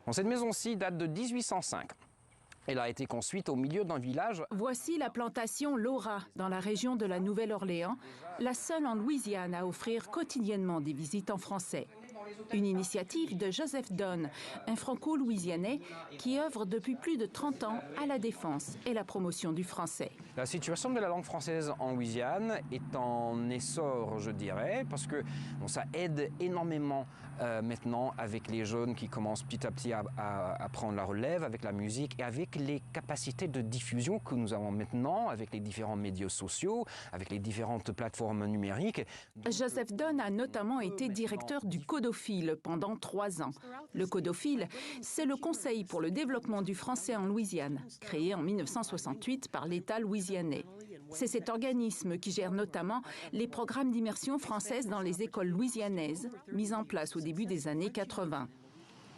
Bon, cette maison-ci date de 1805. Elle a été construite au milieu d'un village. Voici la plantation Laura, dans la région de la Nouvelle-Orléans, la seule en Louisiane à offrir quotidiennement des visites en français. Une initiative de Joseph Donne, un franco-louisianais qui œuvre depuis plus de 30 ans à la défense et la promotion du français. La situation de la langue française en Louisiane est en essor, je dirais, parce que bon, ça aide énormément maintenant avec les jeunes qui commencent petit à petit à prendre la relève, avec la musique et avec les capacités de diffusion que nous avons maintenant, avec les différents médias sociaux, avec les différentes plateformes numériques. Joseph Donne a notamment été directeur du Codophile pendant 3 ans. Le Codophile, c'est le Conseil pour le développement du français en Louisiane, créé en 1968 par l'État louisianais. C'est cet organisme qui gère notamment les programmes d'immersion française dans les écoles louisianaises, mis en place au début des années 80.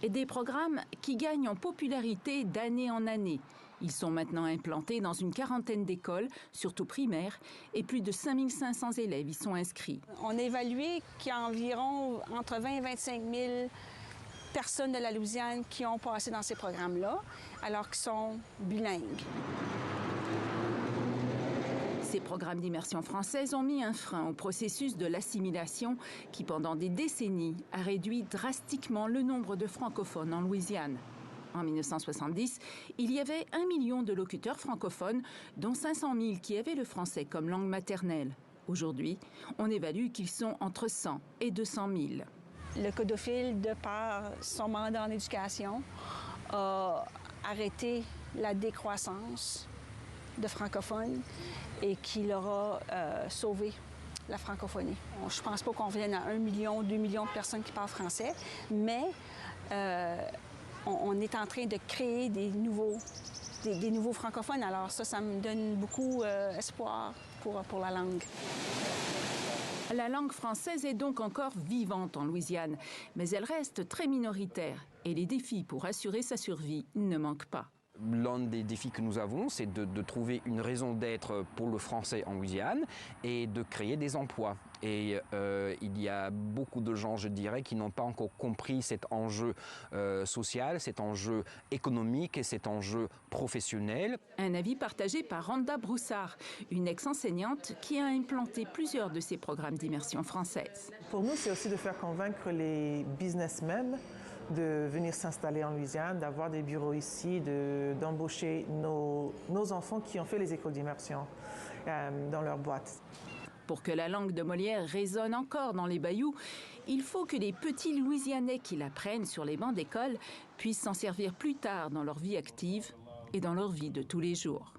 Et des programmes qui gagnent en popularité d'année en année. Ils sont maintenant implantés dans une quarantaine d'écoles, surtout primaires, et plus de 5500 élèves y sont inscrits. On a évalué qu'il y a environ entre 20 et 25 000 personnes de la Louisiane qui ont passé dans ces programmes-là, alors qu'ils sont bilingues. Ces programmes d'immersion française ont mis un frein au processus de l'assimilation qui, pendant des décennies, a réduit drastiquement le nombre de francophones en Louisiane. En 1970, il y avait 1 million de locuteurs francophones, dont 500 000 qui avaient le français comme langue maternelle. Aujourd'hui, on évalue qu'ils sont entre 100 et 200 000. Le Codophile, de par son mandat en éducation, a arrêté la décroissance de francophones et qui leur a sauvé la francophonie. Je ne pense pas qu'on vienne à 1 million, 2 millions de personnes qui parlent français, mais on est en train de créer des nouveaux francophones. Alors ça me donne beaucoup espoir pour la langue. La langue française est donc encore vivante en Louisiane, mais elle reste très minoritaire et les défis pour assurer sa survie ne manquent pas. L'un des défis que nous avons, c'est de trouver une raison d'être pour le français en Louisiane et de créer des emplois. Et il y a beaucoup de gens, je dirais, qui n'ont pas encore compris cet enjeu social, cet enjeu économique et cet enjeu professionnel. Un avis partagé par Randa Broussard, une ex-enseignante qui a implanté plusieurs de ces programmes d'immersion française. Pour nous, c'est aussi de faire convaincre les businessmen de venir s'installer en Louisiane, d'avoir des bureaux ici, d'embaucher nos enfants qui ont fait les écoles d'immersion dans leur boîte. Pour que la langue de Molière résonne encore dans les bayous, il faut que les petits Louisianais qui l'apprennent sur les bancs d'école puissent s'en servir plus tard dans leur vie active et dans leur vie de tous les jours.